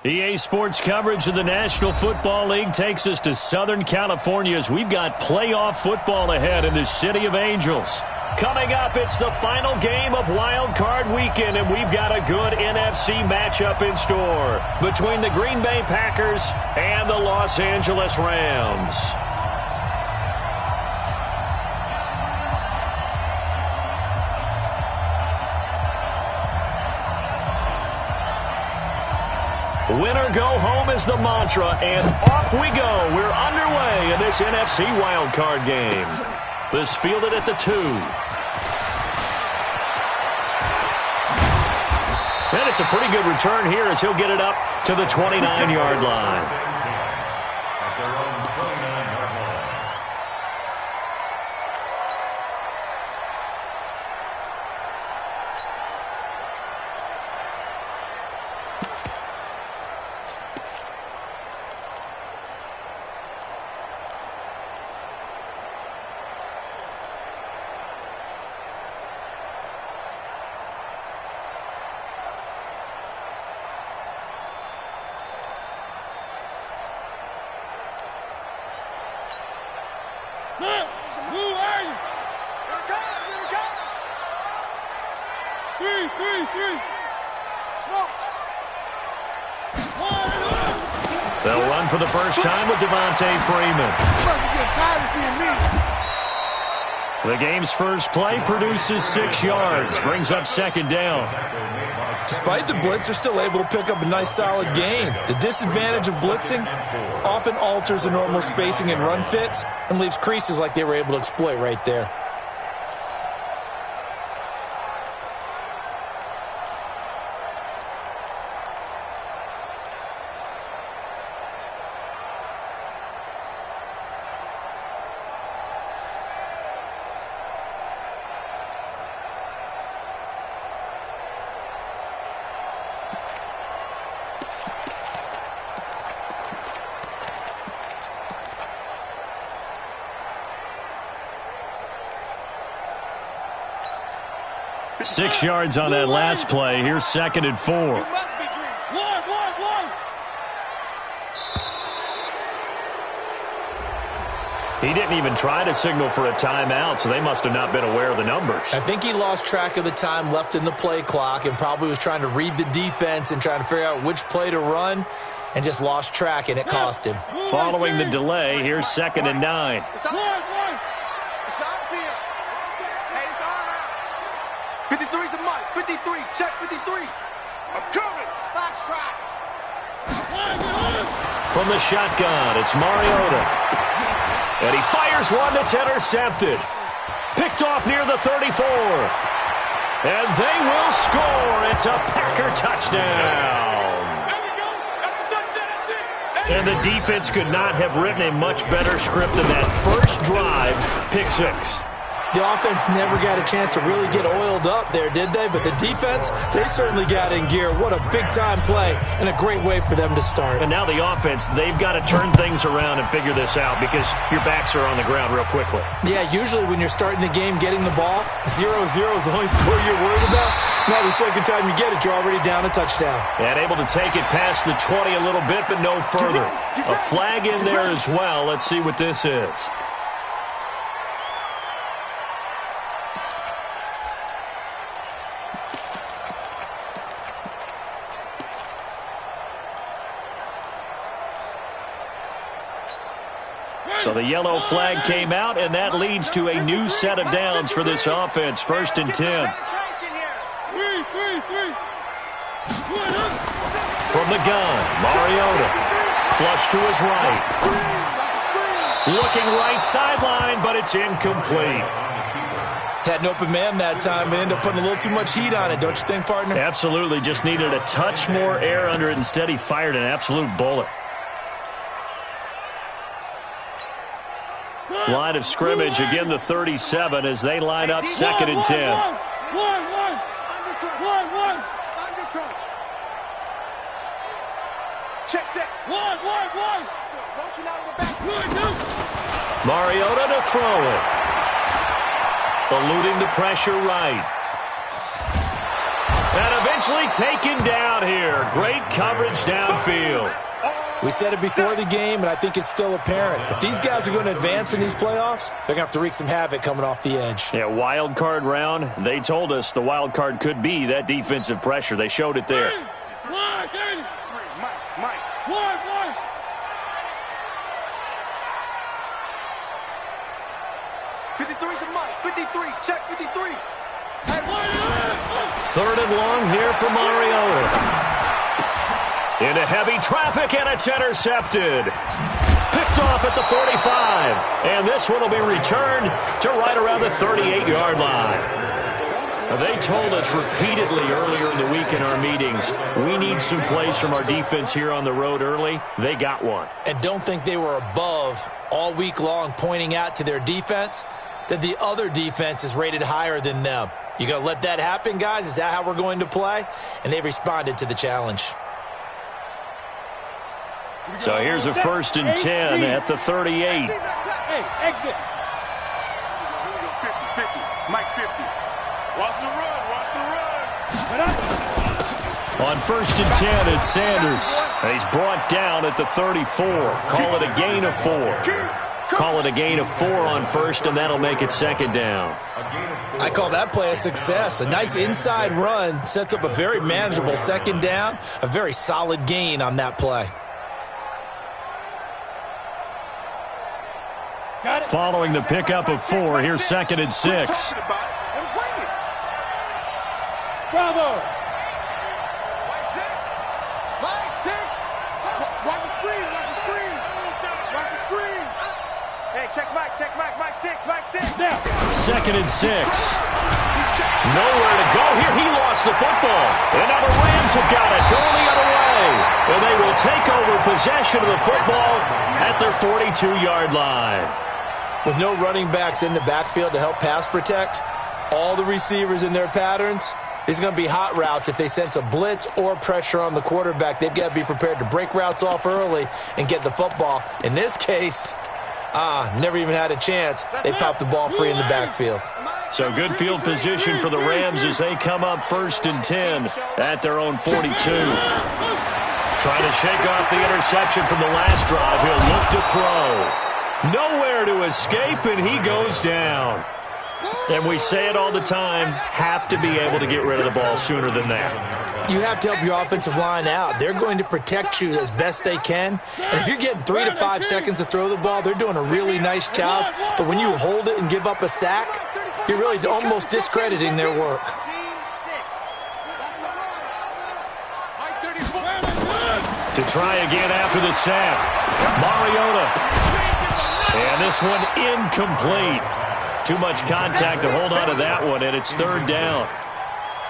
EA Sports coverage of the National Football League takes us to Southern California as we've got playoff football ahead in the City of Angels. Coming up, it's the final game of Wild Card Weekend, and we've got a good NFC matchup in store between the Green Bay Packers and the Los Angeles Rams. Winner go home is the mantra, and off we go. We're underway in this NFC wildcard game. This fielded at the 2. And it's a pretty good return here as he'll get it up to the 29-yard line. They'll run for the first time with Devontae Freeman. The game's first play produces 6 yards, brings up second down. Despite the blitz, they're still able to pick up a nice solid gain. The disadvantage of blitzing often alters the normal spacing and run fits and leaves creases like they were able to exploit right there. Six yards on that last play. Here's second and 4. He didn't even try to signal for a timeout, so they must have not been aware of the numbers. I think he lost track of the time left in the play clock and probably was trying to read the defense and trying to figure out which play to run and just lost track, and it cost him. Following the delay, here's second and 9. Check 53. I'm coming. Box track. From the shotgun, it's Mariota. And he fires one that's intercepted. Picked off near the 34. And they will score. It's a Packer touchdown. And the defense could not have written a much better script than that first drive, pick 6. The offense never got a chance to really get oiled up there, did they? But the defense, they certainly got in gear. What a big-time play and a great way for them to start. And now the offense, they've got to turn things around and figure this out because your backs are on the ground real quickly. Yeah, usually when you're starting the game, getting the ball, 0-0 is the only score you're worried about. Now the second time you get it, you're already down a touchdown. And able to take it past the 20 a little bit, but no further. A flag in there as well. Let's see what this is. So the yellow flag came out, and that leads to a new set of downs for this offense. First and 10. From the gun, Mariota. Flush to his right. Looking right sideline, but it's incomplete. Had an open man that time, but ended up putting a little too much heat on it, don't you think, partner? Absolutely. Just needed a touch more air under it. Instead, he fired an absolute bullet. Line of scrimmage, again the 37 as they line up second and 10. Mariota to throw it. Eluding the pressure right. And eventually taken down here. Great coverage downfield. We said it before the game, and I think it's still apparent. If these guys are going to advance in these playoffs, they're going to have to wreak some havoc coming off the edge. Yeah, wild card round. They told us the wild card could be that defensive pressure. They showed it there. Mike. 53 to Mike. 53. Check 53. Third and long here for Mariota. Into heavy traffic, and it's intercepted. Picked off at the 45. And this one will be returned to right around the 38-yard line. Now, they told us repeatedly earlier in the week in our meetings, we need some plays from our defense here on the road early. They got one. And don't think they were above all week long pointing out to their defense that the other defense is rated higher than them. You going to let that happen, guys? Is that how we're going to play? And they responded to the challenge. So here's a 1st and 10 at the 38. Hey, exit. 50. Mike 50. Watch the run. On 1st and 10, it's Sanders. And he's brought down at the 34. Call it a gain of 4. Call it a gain of 4 on 1st, and that'll make it 2nd down. I call that play a success. A nice inside run sets up a very manageable 2nd down. A very solid gain on that play. Following the pickup of 4, here's 2nd and 6. Bravo. Mike 6. Watch the screen. Hey, check Mike. Mike 6. Now. 2nd and 6. Nowhere to go here. He lost the football. And now the Rams have got it. Going the other way. And they will take over possession of the football at their 42-yard line. With no running backs in the backfield to help pass protect, all the receivers in their patterns, these are going to be hot routes. If they sense a blitz or pressure on the quarterback, they've got to be prepared to break routes off early and get the football. In this case, never even had a chance. They popped the ball free in the backfield. So good field position for the Rams as they come up 1st and 10 at their own 42. Trying to shake off the interception from the last drive. He'll look to throw. Nowhere to escape, and he goes down. And we say it all the time, have to be able to get rid of the ball sooner than that. You have to help your offensive line out. They're going to protect you as best they can. And if you're getting 3 to 5 seconds to throw the ball, they're doing a really nice job. But when you hold it and give up a sack, you're really almost discrediting their work. To try again after the sack, Mariota. And this one incomplete. Too much contact to hold on to that one, and it's 3rd down.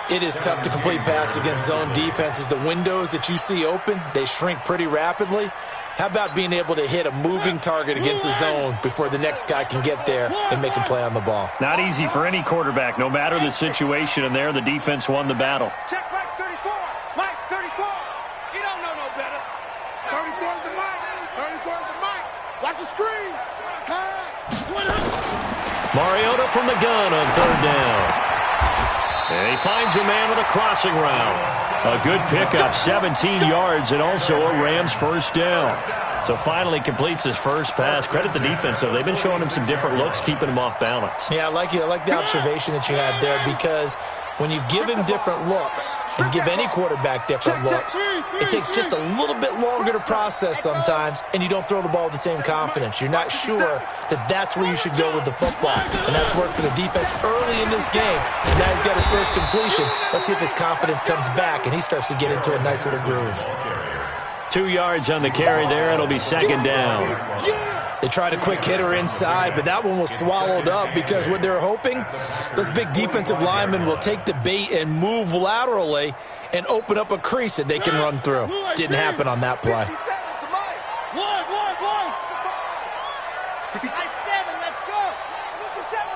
It is tough to complete passes against zone defenses. The windows that you see open, they shrink pretty rapidly. How about being able to hit a moving target against a zone before the next guy can get there and make a play on the ball? Not easy for any quarterback, no matter the situation, and there the defense won the battle. Check Mike 34. Mike 34. You don't know no better. 34 is the Mike. 34 is the Mike. Watch the screen. Pass. Mariota from the gun on 3rd down. And he finds a man with a crossing route. A good pickup, 17 yards, and also a Rams 1st down. So finally completes his first pass. Credit the defense, though. They've been showing him some different looks, keeping him off balance. Yeah, I like the observation that you had there, because when you give him different looks, and give any quarterback different looks, it takes just a little bit longer to process sometimes, and you don't throw the ball with the same confidence. You're not sure that that's where you should go with the football, and that's worked for the defense early in this game. And now he's got his first completion. Let's see if his confidence comes back, and he starts to get into a nice little groove. 2 yards on the carry there. It'll be 2nd down. They tried a quick hitter inside, but that one was swallowed up because what they're hoping, those big defensive linemen will take the bait and move laterally and open up a crease that they can run through. Didn't happen on that play. 57, let's go.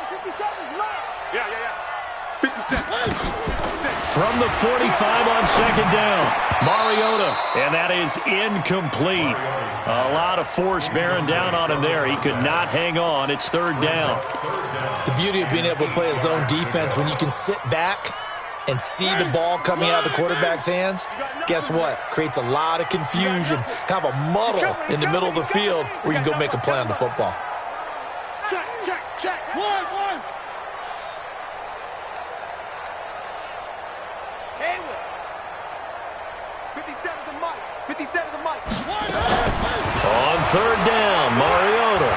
57's right. Yeah. 57. From the 45 on 2nd down, Mariota, and that is incomplete. A lot of force bearing down on him there. He could not hang on. It's 3rd down. The beauty of being able to play a zone defense when you can sit back and see the ball coming out of the quarterback's hands, guess what? Creates a lot of confusion, kind of a muddle in the middle of the field where you can go make a play on the football. Check, check, check. One. Haywood. 57 to Mike. 57 to Mike. On third down, Mariota.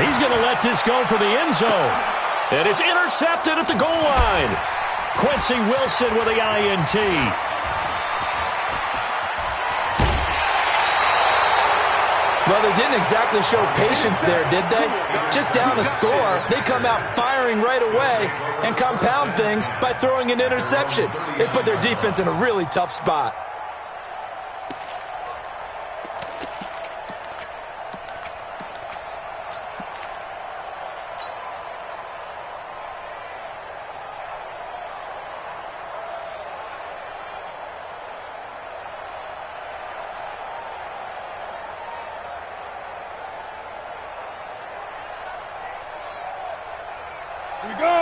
He's going to let this go for the end zone. And it's intercepted at the goal line. Quincy Wilson with the INT. Well, they didn't exactly show patience there, did they? Just down a score, they come out firing right away and compound things by throwing an interception. They put their defense in a really tough spot.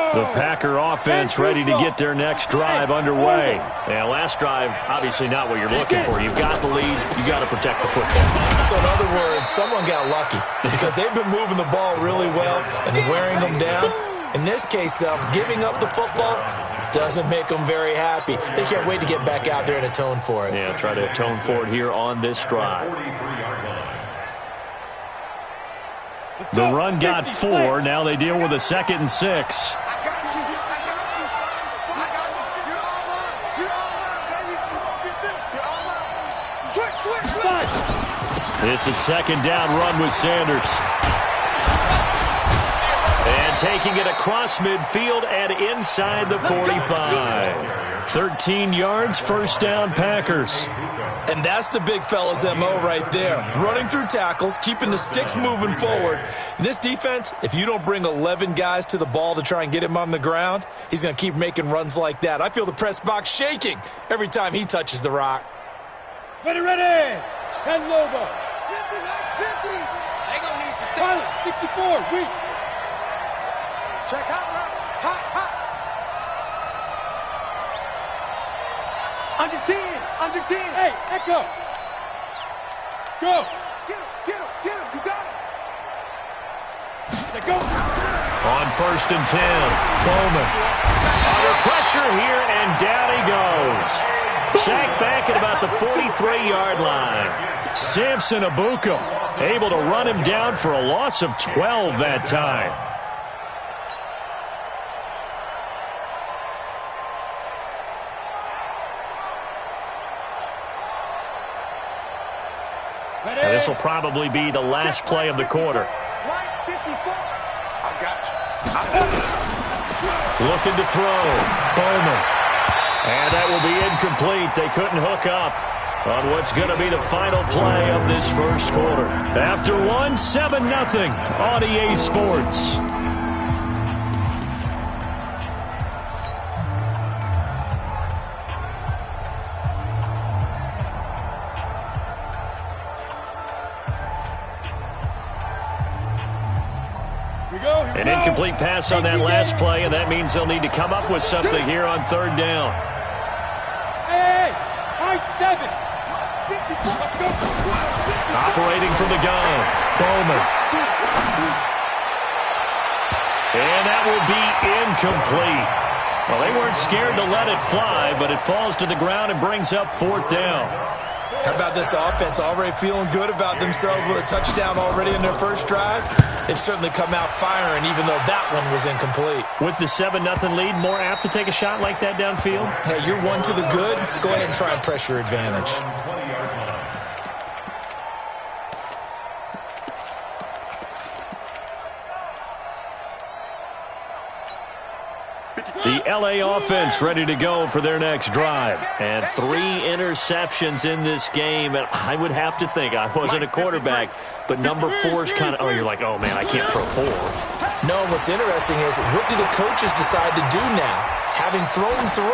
The Packer offense ready to get their next drive underway. And last drive, obviously not what you're looking for. You've got the lead. You've got to protect the football. So in other words, someone got lucky because they've been moving the ball really well and wearing them down. In this case, though, giving up the football doesn't make them very happy. They can't wait to get back out there and atone for it. Yeah, try to atone for it here on this drive. The run got 4. Now they deal with a 2nd and 6. It's a 2nd down run with Sanders. And taking it across midfield and inside the 45. 13 yards, 1st down, Packers. And that's the big fella's MO right there. Running through tackles, keeping the sticks moving forward. This defense, if you don't bring 11 guys to the ball to try and get him on the ground, he's going to keep making runs like that. I feel the press box shaking every time he touches the rock. Ready. 10 logo. 50. They gonna need some pilot. 64. Weak. Check hot. Under 10. Hey, Echo. Go. Get him. You got him. Let's go. On 1st and 10, Bowman. Under pressure here, and down he goes. Sacked back at about the 43-yard line. Samson Abuka able to run him down for a loss of 12 that time. Now, this will probably be the last play of the quarter. I got you. Looking to throw. Bowman. And that will be incomplete. They couldn't hook up on what's going to be the final play of this first quarter. After one, 7-0 on EA Sports. An incomplete pass on that last play, and that means they'll need to come up with something here on 3rd down. Hey, high 7. Operating from the gun, Bowman. And that will be incomplete. Well, they weren't scared to let it fly, but it falls to the ground and brings up 4th down. How about this offense already feeling good about themselves with a touchdown already in their first drive? They've certainly come out firing, even though that one was incomplete. With the 7-0 lead, more apt to take a shot like that downfield? Hey, you're one to the good. Go ahead and try and press your advantage. The LA offense ready to go for their next drive. And 3 interceptions in this game. And I would have to think, I wasn't a quarterback, but number 4 is kind of, you're like, oh, man, I can't throw 4. No, what's interesting is, what do the coaches decide to do now? Having thrown 3,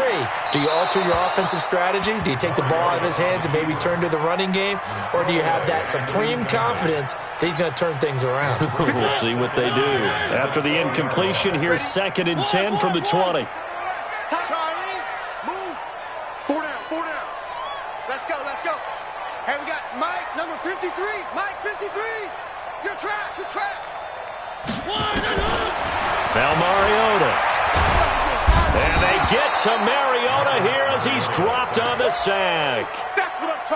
do you alter your offensive strategy? Do you take the ball out of his hands and maybe turn to the running game? Or do you have that supreme confidence that he's going to turn things around? We'll see what they do. After the incompletion, here's 2nd and 10 from the 20. Charlie, 53, Mike, 53. You're trapped, you're trapped. Now Mariota. And they get to Mariota here as he's dropped on the sack.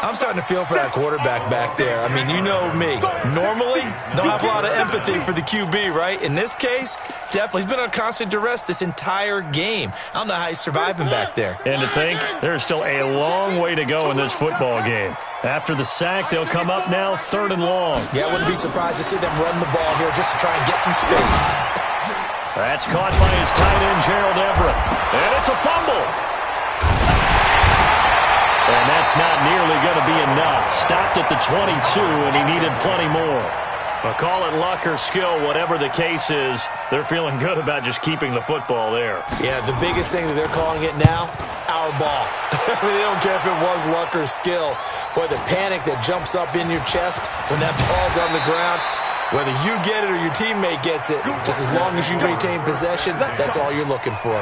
I'm starting to feel for that quarterback back there. I mean, you know me. Normally, don't have a lot of empathy for the QB, right? In this case, definitely. He's been on constant duress this entire game. I don't know how he's surviving back there. And to think, there's still a long way to go in this football game. After the sack, they'll come up now 3rd and long. Yeah, I wouldn't be surprised to see them run the ball here just to try and get some space. That's caught by his tight end, Gerald Everett. And it's a fumble. And that's not nearly going to be enough. Stopped at the 22, and he needed plenty more. But call it luck or skill, whatever the case is, they're feeling good about just keeping the football there. Yeah, the biggest thing that they're calling it now, our ball. They don't care if it was luck or skill. Boy, the panic that jumps up in your chest when that ball's on the ground, whether you get it or your teammate gets it, just as long as you retain possession, that's all you're looking for.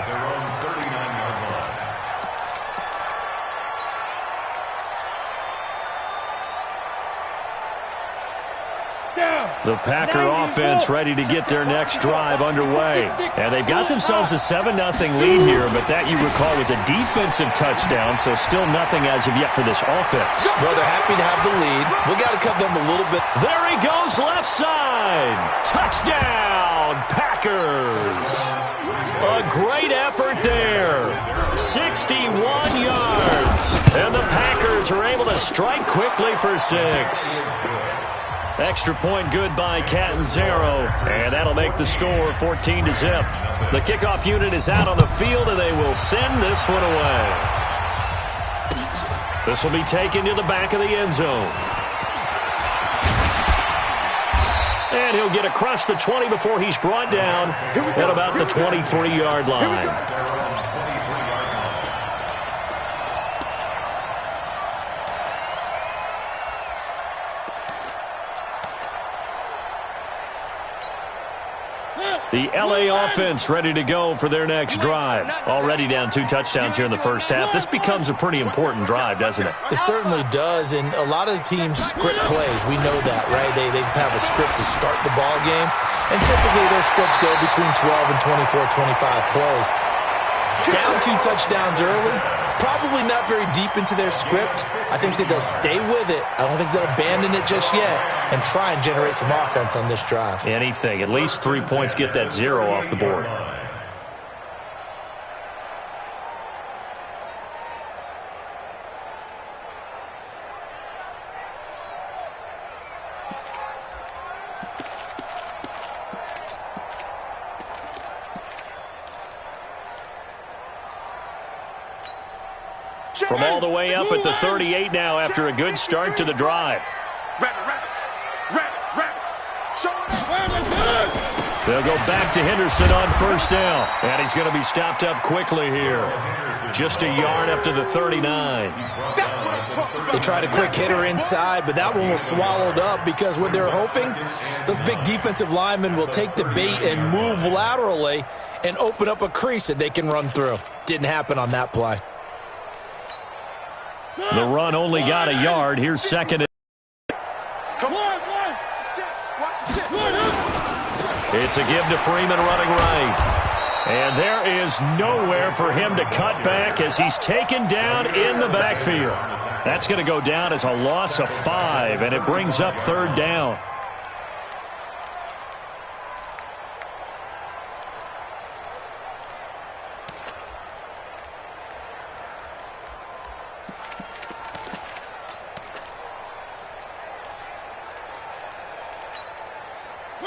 The Packer offense ready to get their next drive underway. And they've got themselves a 7-0 lead here, but that, you recall, was a defensive touchdown, so still nothing as of yet for this offense. Well, they're happy to have the lead. We got to cut them a little bit. There he goes, left side. Touchdown, Packers. A great effort there. 61 yards. And the Packers are able to strike quickly for 6. Extra point good by Catanzaro, and that'll make the score 14-0. The kickoff unit is out on the field, and they will send this one away. This will be taken to the back of the end zone. And he'll get across the 20 before he's brought down at about the 23-yard line. The L.A. offense ready to go for their next drive. Already down 2 touchdowns here in the first half. This becomes a pretty important drive, doesn't it? It certainly does, and a lot of the teams script plays. We know that, right? They have a script to start the ball game, and typically those scripts go between 12 and 24, 25 plays. Down 2 touchdowns early, probably not very deep into their script. I think that they'll stay with it. I don't think they'll abandon it just yet and try and generate some offense on this drive. Anything. At least 3 points, get that 0 off the board. From all the way up at the 38 now after a good start to the drive. They'll go back to Henderson on first down. And he's going to be stopped up quickly here. Just a yard up to the 39. They tried a quick hitter inside, but that one was swallowed up because what they're hoping, those big defensive linemen will take the bait and move laterally and open up a crease that they can run through. Didn't happen on that play. The run only got a yard. Here's second. Come on. It's a give to Freeman running right. And there is nowhere for him to cut back as he's taken down in the backfield. That's going to go down as a loss of 5, and it brings up 3rd down.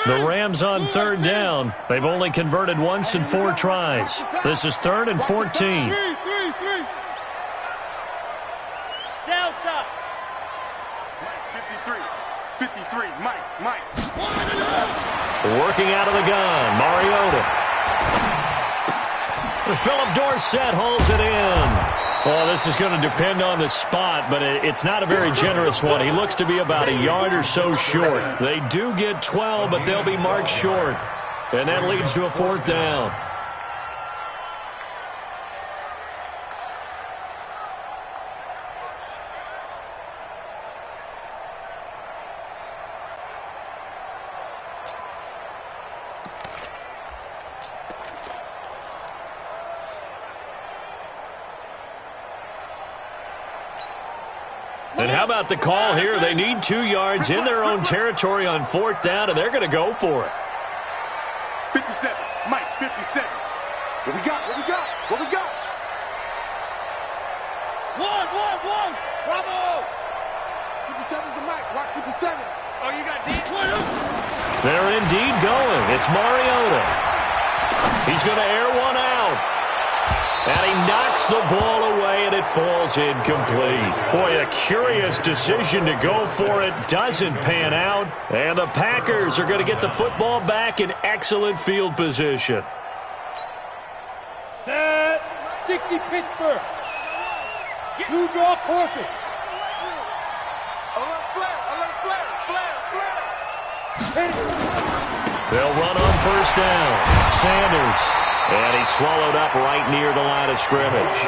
The Rams on 3rd down. They've only converted once in 4 tries. This is 3rd and 14. Delta. 53, Mike. Working out of the gun, Mariota. Philip Dorsett holds it in. Well, this is going to depend on the spot, but it's not a very generous one. He looks to be about a yard or so short. They do get 12, but they'll be marked short. And that leads to a 4th down. And how about the call here? They need 2 yards in their own territory on 4th down, and they're going to go for it. 57. Mike, 57. What we got? What we got? What we got? One. Bravo. 57's the Mike. Watch 57. Oh, you got D? They're indeed going. It's Mariota. He's going to air one out. And he knocks the ball away, and it falls incomplete. Boy, a curious decision to go for it. Doesn't pan out. And the Packers are going to get the football back in excellent field position. Set. 60 Pittsburgh. 2 draw Corpus. They'll run on 1st down. Sanders. And he's swallowed up right near the line of scrimmage.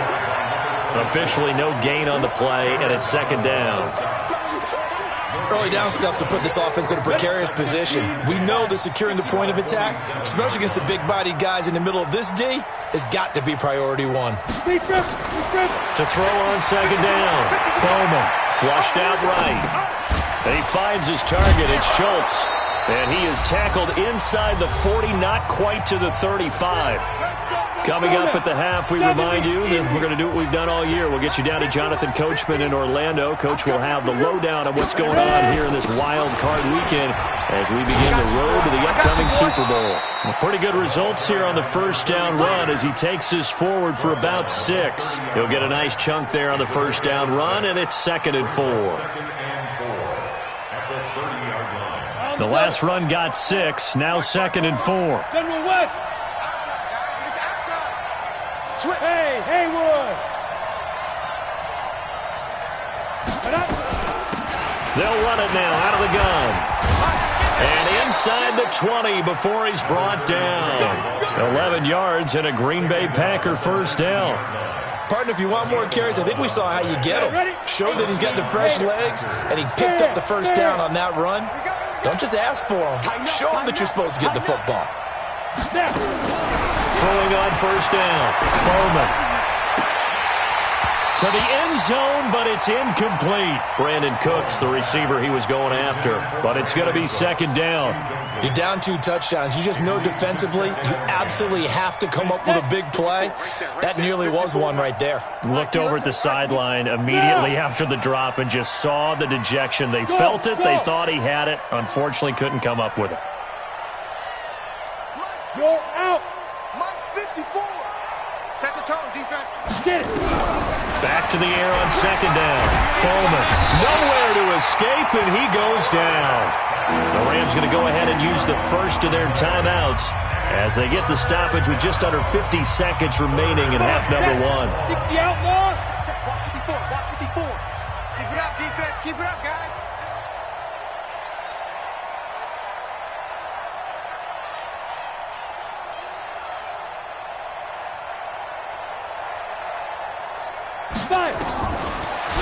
Officially no gain on the play, and it's 2nd down. Early down stuff to put this offense in a precarious position. We know that securing the point of attack, especially against the big-bodied guys in the middle of this D, has got to be priority 1. To throw on 2nd down. Bowman flushed out right. And he finds his target. It's Schultz. And he is tackled inside the 40, not quite to the 35. Coming up at the half, we remind you that we're going to do what we've done all year. We'll get you down to Jonathan Coachman in Orlando. Coach will have the lowdown on what's going on here in this wild card weekend as we begin the road to the upcoming Super Bowl. Well, pretty good results here on the 1st down run as he takes us forward for about 6. He'll get a nice chunk there on the 1st down run, and it's 2nd and 4. The last run got 6, now 2nd and 4. General West. Hey, Haywood. They'll run it now out of the gun. And inside the 20 before he's brought down. 11 yards and a Green Bay Packer 1st down. Partner, if you want more carries, I think we saw how you get him. Showed that he's got the fresh legs, and he picked up the 1st down on that run. Don't just ask for him. Show him that you're supposed to get the football. Throwing on 1st down. Bowman. To the end zone, but it's incomplete. Brandon Cooks, the receiver he was going after. But it's going to be 2nd down. You're down 2 touchdowns. You just know defensively you absolutely have to come up with a big play. That nearly was one right there. Looked over at the sideline immediately after the drop and just saw the dejection. They felt it. They thought he had it. Unfortunately, couldn't come up with it. You're out. Mike 54. Set the tone, defense. Get it. Back to the air on 2nd down. Bowman nowhere to escape, and he goes down. The Rams going to go ahead and use the first of their timeouts as they get the stoppage with just under 50 seconds remaining in half number 1. 60 outlaws. Watch 54. Keep it up, defense. Keep it up, guys.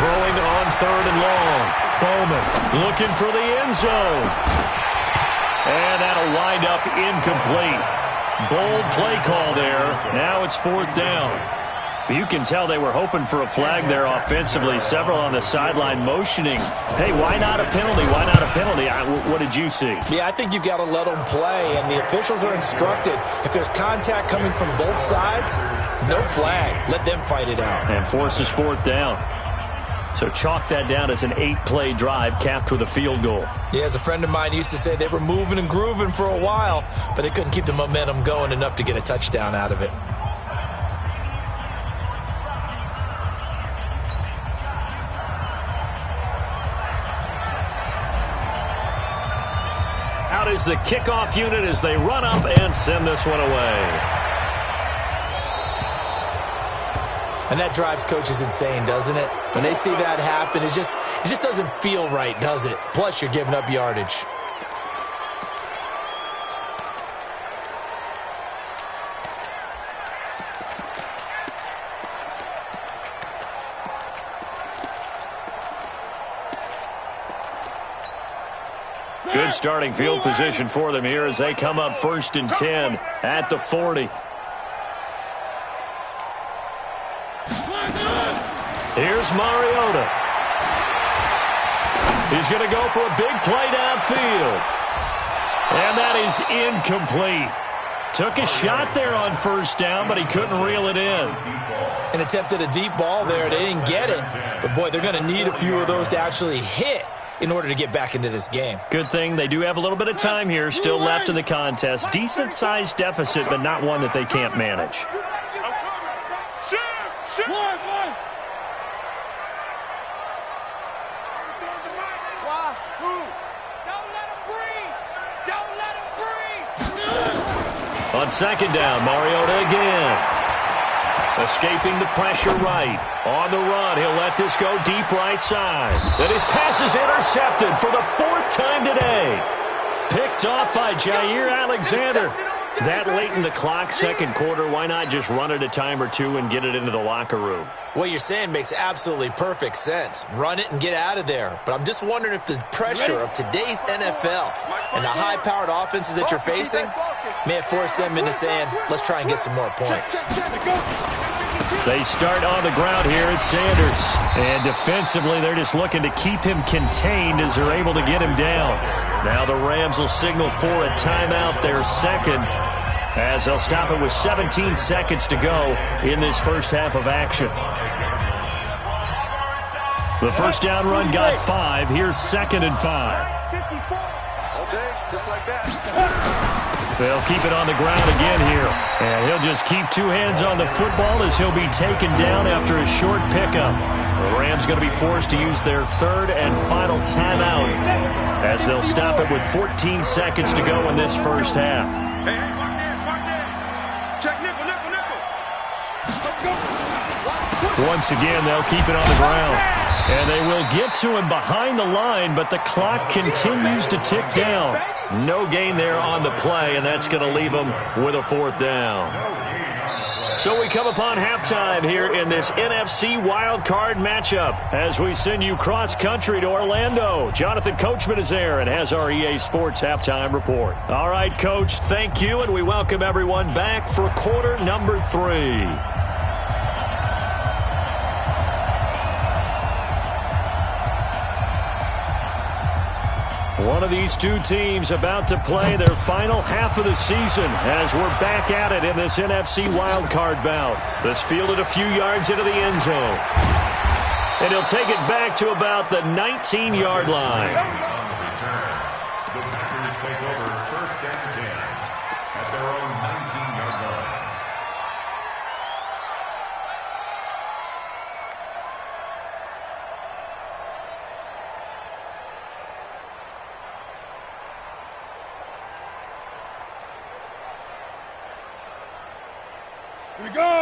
Throwing on 3rd and long. Bowman looking for the end zone. And that'll wind up incomplete. Bold play call there. Now it's 4th down. You can tell they were hoping for a flag there offensively. Several on the sideline motioning. Hey, why not a penalty? Why not a penalty? What did you see? Yeah, I think you've got to let them play, and the officials are instructed. If there's contact coming from both sides, no flag. Let them fight it out. And forces 4th down. So chalk that down as an 8-play drive capped with a field goal. Yeah, as a friend of mine used to say, they were moving and grooving for a while, but they couldn't keep the momentum going enough to get a touchdown out of it. Out is the kickoff unit as they run up and send this one away. And that drives coaches insane, doesn't it? When they see that happen, it just doesn't feel right, does it? Plus, you're giving up yardage. Good starting field position for them here as they come up 1st and 10 at the 40. Here's Mariota. He's going to go for a big play downfield. And that is incomplete. Took a shot there on first down, but he couldn't reel it in. And attempted a deep ball there. They didn't get it. But, boy, they're going to need a few of those to actually hit in order to get back into this game. Good thing they do have a little bit of time here still left in the contest. Decent-sized deficit, but not one that they can't manage. On second down, Mariota again. Escaping the pressure right. On the run, he'll let this go deep right side. And his pass is intercepted for the fourth time today. Picked off by Jair Alexander. That late in the clock, second quarter, why not just run it a time or two and get it into the locker room? What you're saying makes absolutely perfect sense. Run it and get out of there. But I'm just wondering if the pressure of today's NFL and the high-powered offenses that you're facing may have forced them into saying, let's try and get some more points. They start on the ground here at Sanders. And defensively, they're just looking to keep him contained as they're able to get him down. Now the Rams will signal for a timeout, their second, as they'll stop it with 17 seconds to go in this first half of action. The first down run got 5. Here's 2nd and 5. All day, just like that. They'll keep it on the ground again here. And he'll just keep two hands on the football as he'll be taken down after a short pickup. The Rams going to be forced to use their third and final timeout as they'll stop it with 14 seconds to go in this first half. Hey, watch it. Check nickel. Once again, they'll keep it on the ground. And they will get to him behind the line, but the clock continues to tick down. No gain there on the play, and that's going to leave them with a fourth down. So we come upon halftime here in this NFC wildcard matchup as we send you cross-country to Orlando. Jonathan Coachman is there and has our EA Sports halftime report. All right, Coach, thank you, and we welcome everyone back for quarter number 3. One of these two teams about to play their final half of the season as we're back at it in this NFC wildcard bout. This fielded a few yards into the end zone. And he'll take it back to about the 19-yard line. The Packers take over 1st and 10 at their own 19-yard line.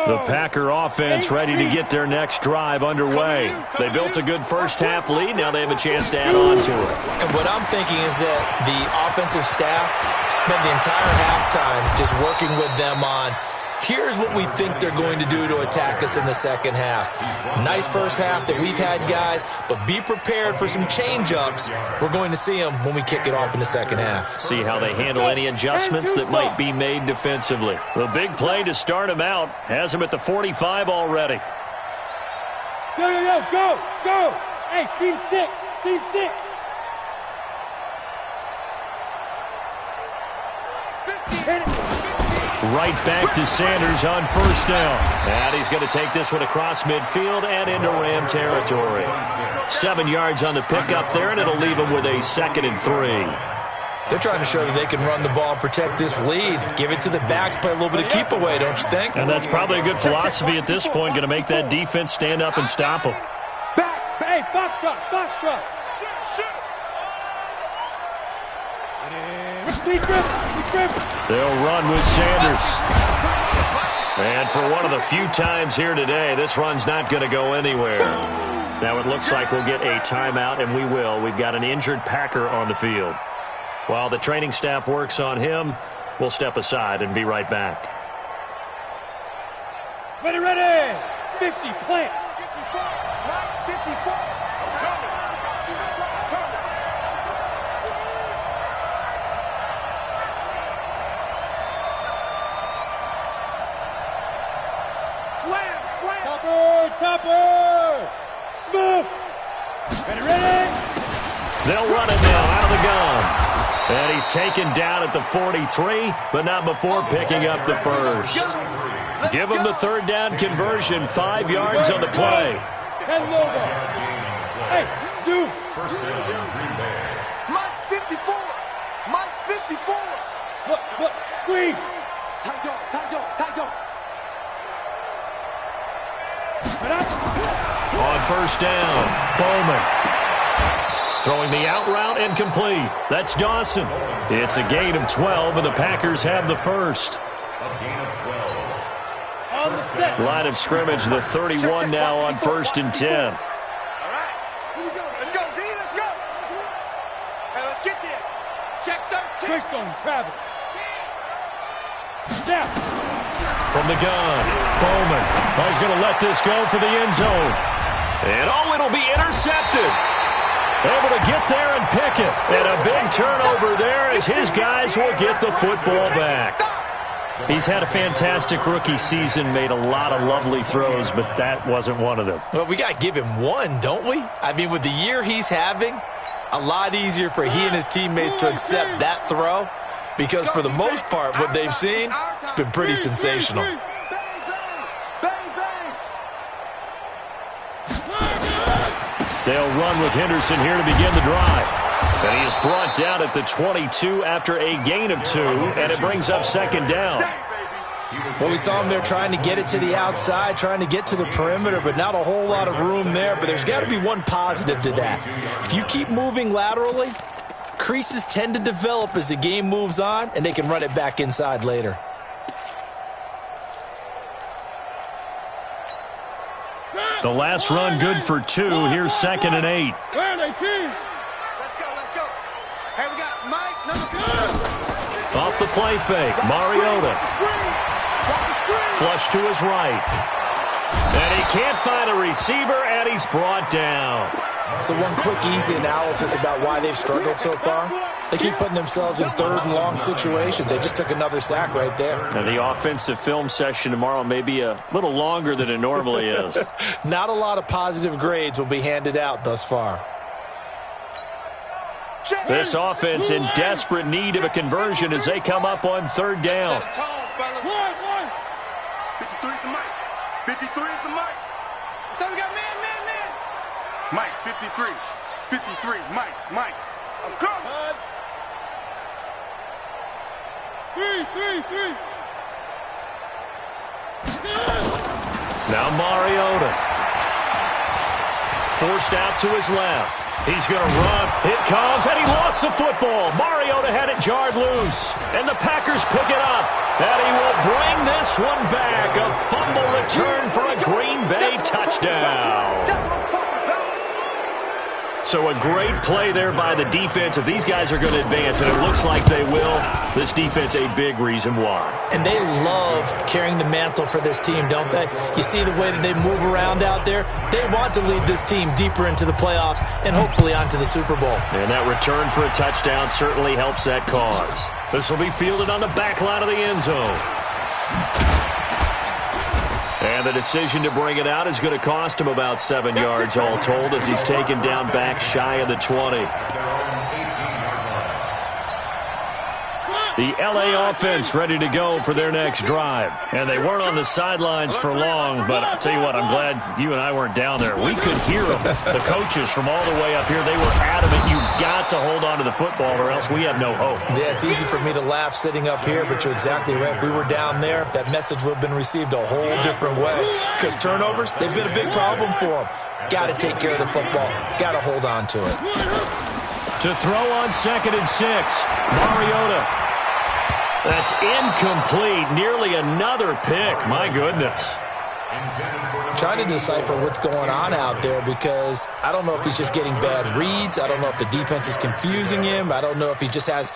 The Packer offense ready to get their next drive underway. They built a good first half lead. Now they have a chance to add on to it. And what I'm thinking is that the offensive staff spent the entire halftime just working with them on, here's what we think they're going to do to attack us in the second half. Nice first half that we've had, guys, but be prepared for some change-ups. We're going to see them when we kick it off in the second half. See how they handle any adjustments that might be made defensively. The big play to start him out has him at the 45 already. Go. Hey, seam 6. Hit it. Right back to Sanders on first down. And he's going to take this one across midfield and into Ram territory. 7 yards on the pickup there, and it'll leave him with a 2nd and 3. They're trying to show that they can run the ball and protect this lead. Give it to the backs, play a little bit of keep away, don't you think? And that's probably a good philosophy at this point, going to make that defense stand up and stop them. Back. Hey, Foxtrot. Deep grip. They'll run with Sanders. And for one of the few times here today, this run's not going to go anywhere. Now it looks like we'll get a timeout, and we will. We've got an injured Packer on the field. While the training staff works on him, we'll step aside and be right back. Ready. 50, plant. 54. Topper. Smooth. Ready. They'll run it now out of the gun. And he's taken down at the 43, but not before picking up the first. Give him the third down conversion, 5 yards on the play. 10 logo. Hey, Zoom. First down, Green Bay. Mike's 54. Mike's 54. Look, squeeze. Tight go. On first down, Bowman. Throwing the out route incomplete. That's Dawson. It's a gain of 12, and the Packers have the first. A gain of 12. On the set. Line of scrimmage, the 31 now on 1st and 10. All right. Here we go. Let's go, D. Let's go. Hey, let's get there. Check 13. Twist on Travis. Snap. From the gun, Bowman. He's going to let this go for the end zone. And it'll be intercepted. Able to get there and pick it. And a big turnover there as his guys will get the football back. He's had a fantastic rookie season, made a lot of lovely throws, but that wasn't one of them. Well, we got to give him one, don't we? I mean, with the year he's having, a lot easier for he and his teammates to accept that throw because for the most part, what they've seen, it's been pretty sensational. They'll run with Henderson here to begin the drive. And he is brought down at the 22 after a gain of 2, and it brings up second down. Well, we saw him there trying to get it to the outside, trying to get to the perimeter, but not a whole lot of room there. But there's got to be one positive to that. If you keep moving laterally, creases tend to develop as the game moves on, and they can run it back inside later. The last run good for 2. Here's 2nd and 8. Where are they, team? Let's go. Hey, we got Mike, number 2. Off the play fake, Mariota. Flush to his right. And he can't find a receiver, and he's brought down. So one quick, easy analysis about why they've struggled so far. They keep putting themselves in third and long situations. They just took another sack right there. And the offensive film session tomorrow may be a little longer than it normally is. Not a lot of positive grades will be handed out thus far. This offense in desperate need of a conversion as they come up on 3rd down. 53 is the mic. 53 is the mic. So we got man. Mike, 53. 53, Mike. I'm coming. Buds. 3. Now Mariota. Forced out to his left. He's going to run. It comes, and he lost the football. Mariota had it jarred loose, and the Packers pick it up. And he will bring this one back. A fumble return for a Green Bay touchdown. So a great play there by the defense. If these guys are going to advance, and it looks like they will, this defense a big reason why. And they love carrying the mantle for this team, don't they? You see the way that they move around out there? They want to lead this team deeper into the playoffs and hopefully onto the Super Bowl. And that return for a touchdown certainly helps that cause. This will be fielded on the back line of the end zone. And the decision to bring it out is going to cost him about 7 yards all told as he's taken down back shy of the 20. The L.A. offense ready to go for their next drive. And they weren't on the sidelines for long, but I'll tell you what, I'm glad you and I weren't down there. We could hear them. The coaches from all the way up here, they were adamant. You've got to hold on to the football or else we have no hope. Yeah, it's easy for me to laugh sitting up here, but you're exactly right. If we were down there, that message would have been received a whole different way. Because turnovers, they've been a big problem for them. Got to take care of the football. Got to hold on to it. To throw on 2nd and 6, Mariota. That's incomplete. Nearly another pick. My goodness. I'm trying to decipher what's going on out there because I don't know if he's just getting bad reads. I don't know if the defense is confusing him. I don't know if he just has,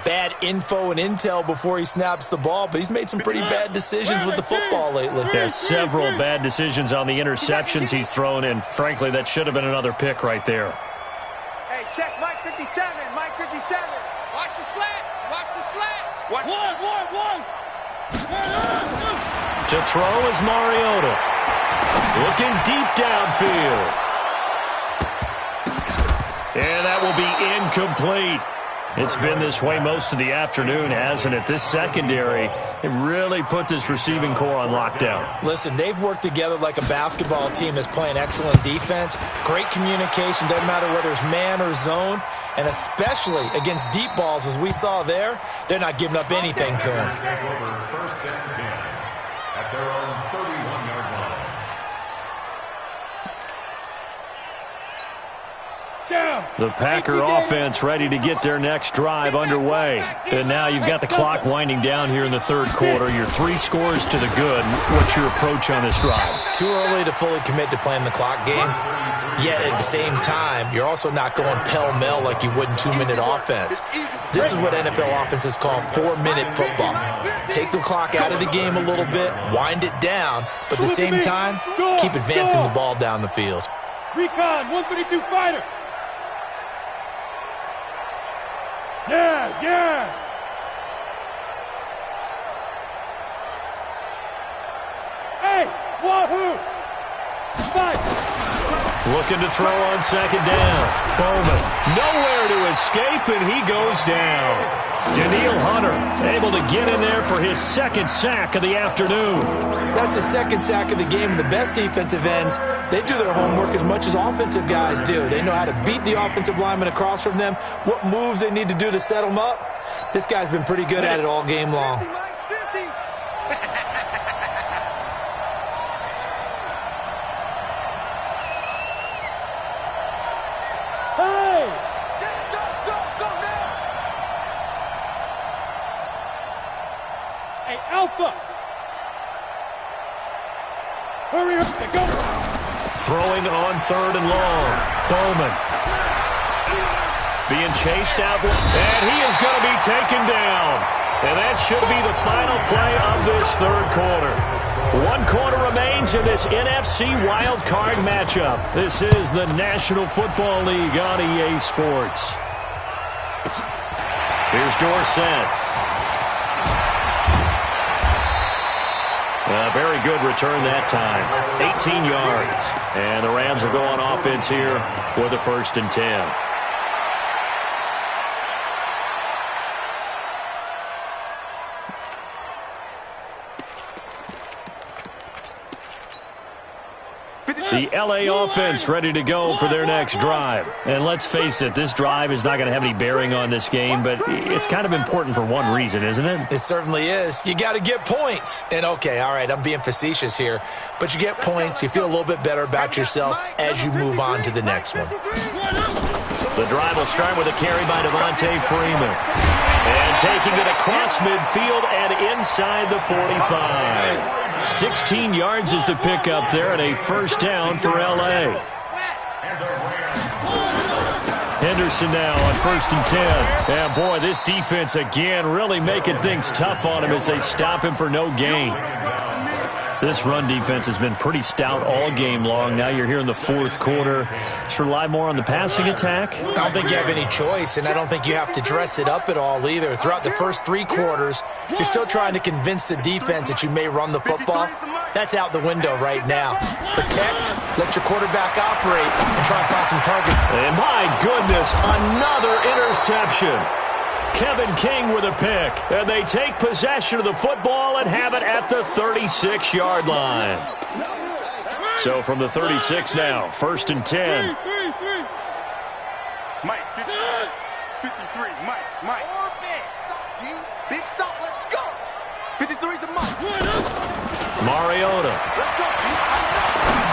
bad info and intel before he snaps the ball. But he's made some pretty bad decisions with the football lately. Has several bad decisions on the interceptions he's thrown, and frankly, that should have been another pick right there. Hey, check Mike 57. Mike 57. Watch the slats. Watch the slat. One. To throw is Mariota. Looking deep downfield. And that will be incomplete. It's been this way most of the afternoon, hasn't it? This secondary, it really put this receiving core on lockdown. Listen, they've worked together like a basketball team that's playing excellent defense. Great communication, doesn't matter whether it's man or zone. And especially against deep balls, as we saw there, they're not giving up anything to them. Take over first and 10 at their own 31-yard line. The Packer offense ready to get their next drive underway. And now you've got the clock winding down here in the third quarter. Your 3 scores to the good. What's your approach on this drive? Too early to fully commit to playing the clock game. Yet at the same time, you're also not going pell-mell like you would in 2-minute offense. This is what NFL offenses call 4-minute football. Take the clock out of the game a little bit, wind it down, but at the same time, keep advancing the ball down the field. Recon, 132 fighter. Yes, yes. Hey, wahoo. Fight. Looking to throw on second down. Bowman, nowhere to escape, and he goes down. Daniil Hunter able to get in there for his second sack of the afternoon. That's a second sack of the game. And the best defensive ends, they do their homework as much as offensive guys do. They know how to beat the offensive lineman across from them, what moves they need to do to set them up. This guy's been pretty good at it all game long. Alpha. Hurry up, go. Throwing on third and long. Bowman. Being chased out, and he is going to be taken down. And that should be the final play of this third quarter. 1 quarter remains in this NFC wild card matchup. This is the National Football League on EA Sports. Here's Dorsett. A very good return that time. 18 yards. And the Rams will go on offense here for the 1st and 10. The LA offense ready to go for their next drive. And let's face it, this drive is not going to have any bearing on this game, but it's kind of important for one reason, isn't it? It certainly is. You got to get points. And okay, all right, I'm being facetious here, but you get points, you feel a little bit better about yourself as you move on to the next one. The drive will start with a carry by Devontae Freeman. And taking it across midfield and inside the 45. 16 yards is the pickup there and a first down for L.A. Henderson now on 1st and 10. And boy, this defense again really making things tough on him as they stop him for no gain. This run defense has been pretty stout all game long. Now you're here in the 4th quarter. Just rely more on the passing attack? I don't think you have any choice, and I don't think you have to dress it up at all either. Throughout the first 3 quarters, you're still trying to convince the defense that you may run the football. That's out the window right now. Protect, let your quarterback operate, and try and find some target. And my goodness, another interception. Kevin King with a pick, and they take possession of the football and have it at the 36-yard line. So from the 36 now, 1st and 10. Mike, 53, Mike. Big stop, let's go. 53's the Mike. Mariota. Let's go.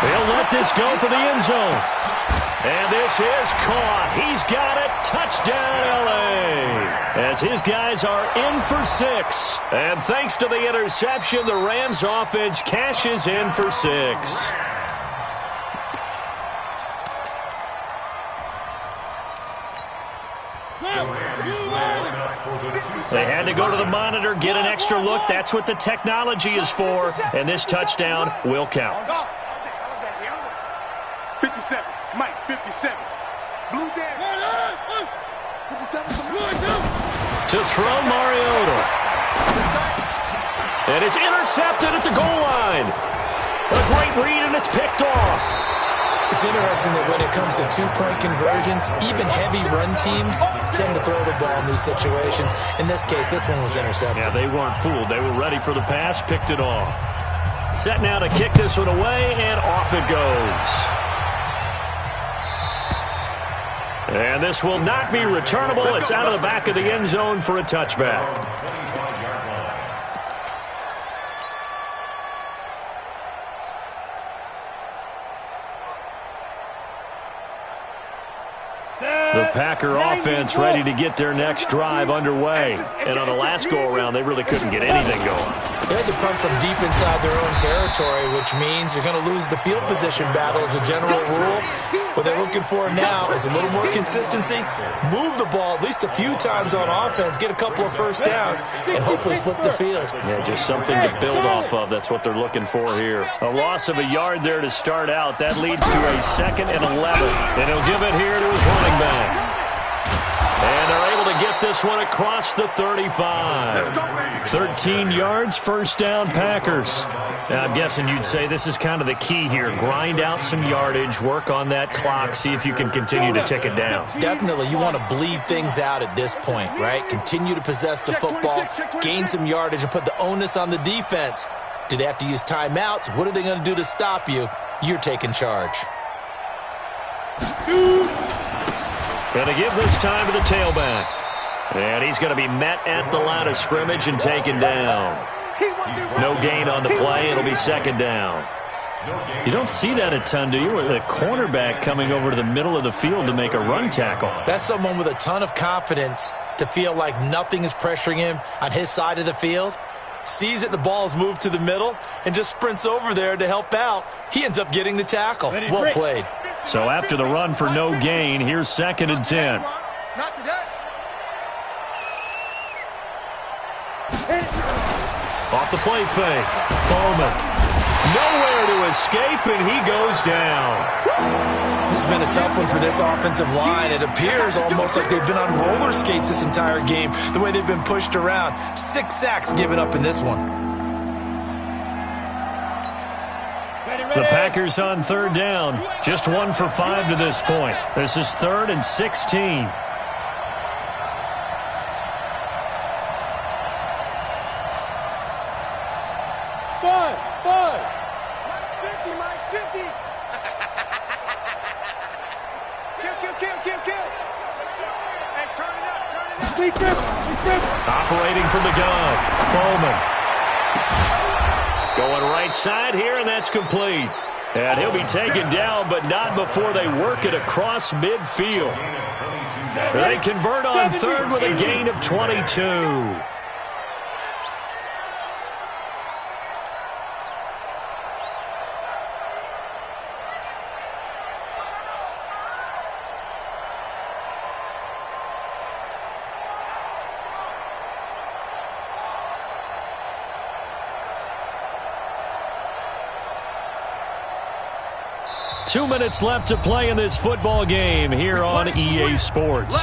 They'll let this go for the end zone. And this is caught. He's got it. Touchdown, L.A. As his guys are in for 6. And thanks to the interception, the Rams offense cashes in for 6. They had to go to the monitor, get an extra look. That's what the technology is for. And this touchdown will count. 57, Mike, 57. Blue down. 57. To throw Mariota. And it's intercepted at the goal line. A great read, and it's picked off. It's interesting that when it comes to two-point conversions, even heavy run teams tend to throw the ball in these situations. In this case, this one was intercepted. Yeah, they weren't fooled. They were ready for the pass, picked it off. Set now to kick this one away, and off it goes. And this will not be returnable. It's out of the back of the end zone for a touchback. The Packer offense ready to get their next drive underway. And on the last go-around, they really couldn't get anything going. They had to punt from deep inside their own territory, which means you're going to lose the field position battle as a general rule. What they're looking for now is a little more consistency, move the ball at least a few times on offense, get a couple of first downs, and hopefully flip the field. Yeah, just something to build off of. That's what they're looking for here. A loss of a yard there to start out. That leads to a 2nd and 11. And he'll give it here to his running back. And they're able to get this one across the 35. 13 yards, first down, Packers. Now, I'm guessing you'd say this is kind of the key here. Grind out some yardage, work on that clock, see if you can continue to tick it down. Definitely, you want to bleed things out at this point, right? Continue to possess the football, gain some yardage, and put the onus on the defense. Do they have to use timeouts? What are they going to do to stop you? You're taking charge. Going to give this time to the tailback. And he's going to be met at the line of scrimmage and taken down. No gain on the play. It'll be 2nd down. You don't see that a ton, do you? With a cornerback coming over to the middle of the field to make a run tackle. That's someone with a ton of confidence to feel like nothing is pressuring him on his side of the field. Sees that the ball's moved to the middle and just sprints over there to help out. He ends up getting the tackle. Well played. So after the run for no gain, here's 2nd and 10. Not today. Off the play fake. Bowman. Nowhere to escape, and he goes down. This has been a tough one for this offensive line. It appears almost like they've been on roller skates this entire game, the way they've been pushed around. 6 sacks given up in this one. The Packers on 3rd down. Just 1 for 5 to this point. This is 3rd and 16. Mike's 50. Kill. Hey, turn it up. Operating from the gun. Bowman. Going right side here, and that's complete. And he'll be taken down, but not before they work it across midfield. They convert on 3rd with a gain of 22. Two minutes left to play in this football game here on EA Sports.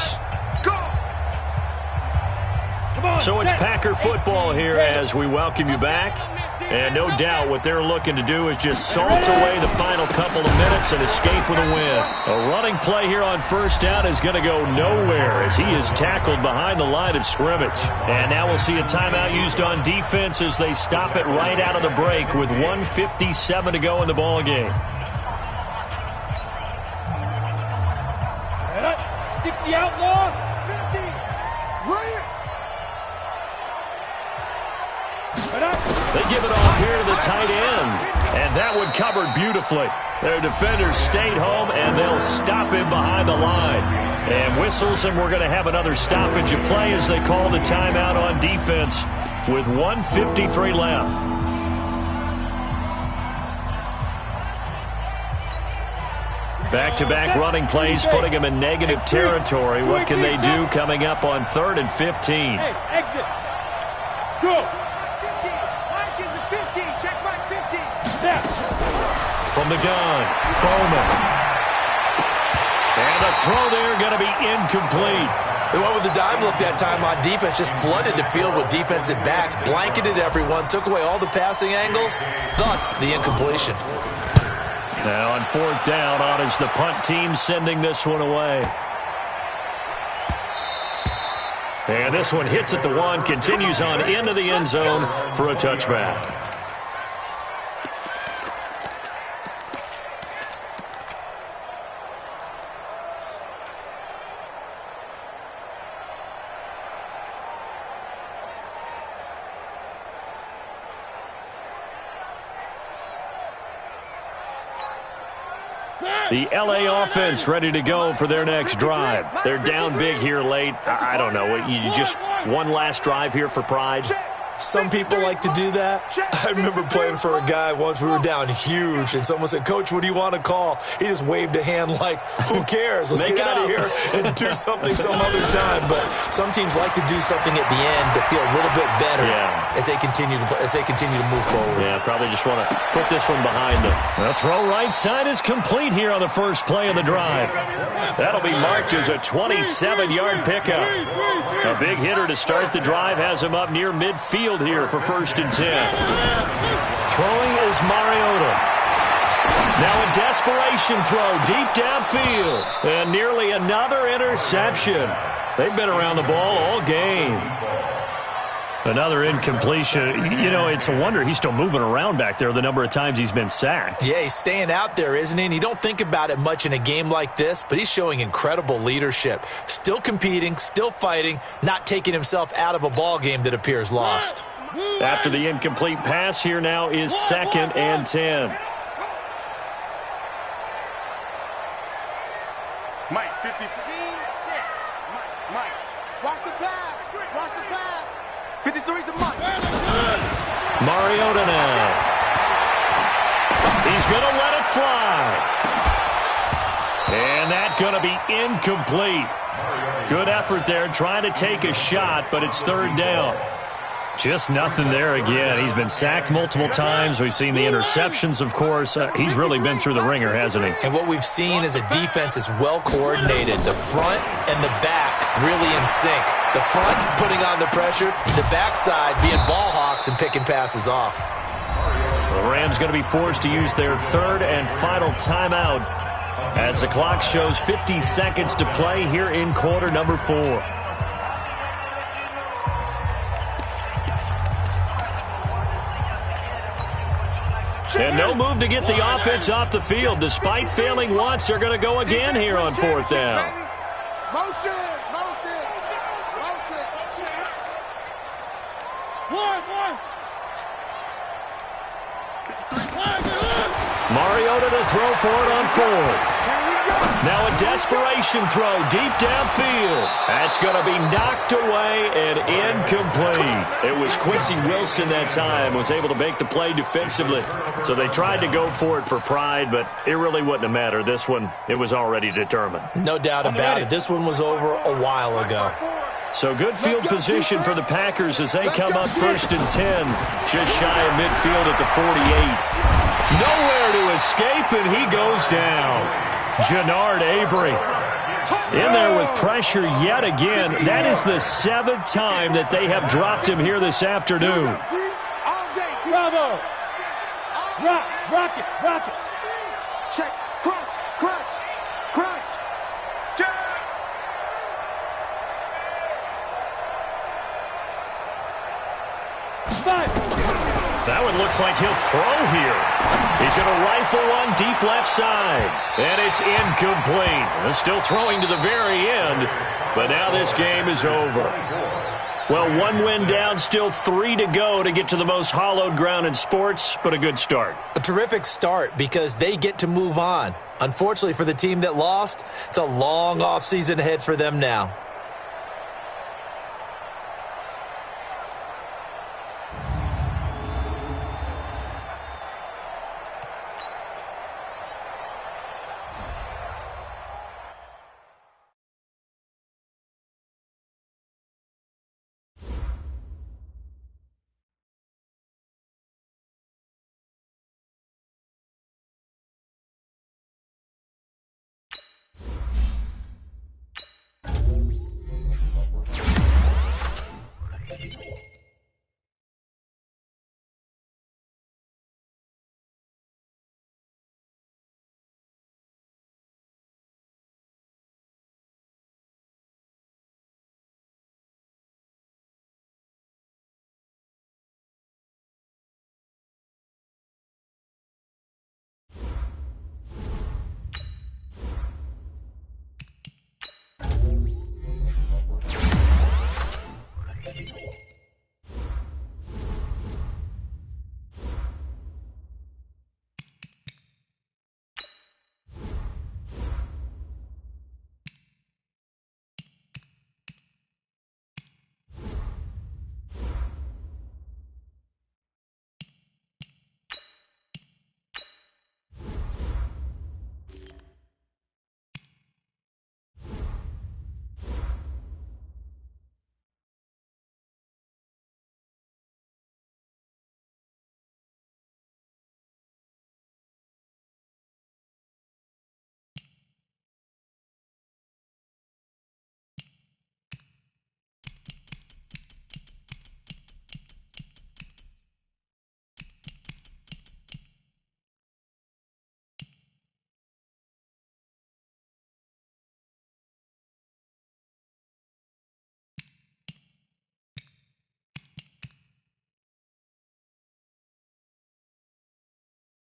So it's Packer football here as we welcome you back. And no doubt what they're looking to do is just salt away the final couple of minutes and escape with a win. A running play here on 1st down is going to go nowhere as he is tackled behind the line of scrimmage. And now we'll see a timeout used on defense as they stop it right out of the break with 1:57 to go in the ball game. 60 outlaw. 50. Bring it. They give it off here to the tight end. And that one covered beautifully. Their defenders stayed home, and they'll stop him behind the line. And whistles, and we're going to have another stoppage of play as they call the timeout on defense with 1:53 left. Back-to-back running plays putting them in negative territory. What can they do coming up on 3rd and 15? Hey, exit. Go. 50. Mike is a 50. Check Mike 50. Step. From the gun, Bowman. And the throw there going to be incomplete. They went with the dime look that time on defense, just flooded the field with defensive backs, blanketed everyone, took away all the passing angles, thus the incompletion. Now on 4th down, on is the punt team sending this one away. And this one hits at the 1, continues on into the end zone for a touchback. The L.A. offense ready to go for their next drive. They're down big here late. I don't know. You just one last drive here for pride? Some people like to do that. I remember playing for a guy once. We were down huge, and someone said, "Coach, what do you want to call?" He just waved a hand like, "Who cares? Let's get out of here and do something some other time." But some teams like to do something at the end to feel a little bit better as they continue to move forward. Yeah, probably just want to put this one behind them. The throw right side is complete here on the first play of the drive. That'll be marked as a 27-yard pickup. A big hitter to start the drive has him up near midfield here for 1st and 10. Throwing is Mariota. Now a desperation throw deep downfield. And nearly another interception. They've been around the ball all game. Another incompletion. You know, it's a wonder he's still moving around back there the number of times he's been sacked. Yeah, he's staying out there, isn't he? And you don't think about it much in a game like this, but he's showing incredible leadership. Still competing, still fighting, not taking himself out of a ball game that appears lost. After the incomplete pass, here now is 2nd and 10. Mike, 56. Mike, watch the pass. Watch the pass. 53's the Mike. Mariota now. He's going to let it fly. And that's going to be incomplete. Good effort there trying to take a shot, but it's 3rd down. Just nothing there again. He's been sacked multiple times. We've seen the interceptions, of course. He's really been through the ringer, hasn't he? And what we've seen is a defense that's well coordinated. The front and the back really in sync. The front putting on the pressure, the backside being ball hawks and picking passes off. The Rams going to be forced to use their 3rd and final timeout as the clock shows 50 seconds to play here in quarter number 4. And no move to get the offense off the field. Despite failing once, they're going to go again here on 4th down. Motion. Mariota to throw for it on 4th. Now a desperation throw deep downfield. That's going to be knocked away and incomplete. It was Quincy Wilson that time was able to make the play defensively. So they tried to go for it for pride, but it really wouldn't have mattered. This one, it was already determined. No doubt about it. This one was over a while ago. So good field position for the Packers as they come up 1st and 10. Just shy of midfield at the 48. Nowhere to escape, and he goes down. Jannard Avery in there with pressure yet again. That is the 7th time that they have dropped him here this afternoon. Bravo. Rock it. Check. Crunch. Check. That one looks like he'll throw here. He's going to rifle one deep left side. And it's incomplete. Still throwing to the very end. But now this game is over. Well, 1 win down, still 3 to go to get to the most hallowed ground in sports, but a good start. A terrific start because they get to move on. Unfortunately for the team that lost, it's a long offseason ahead for them now.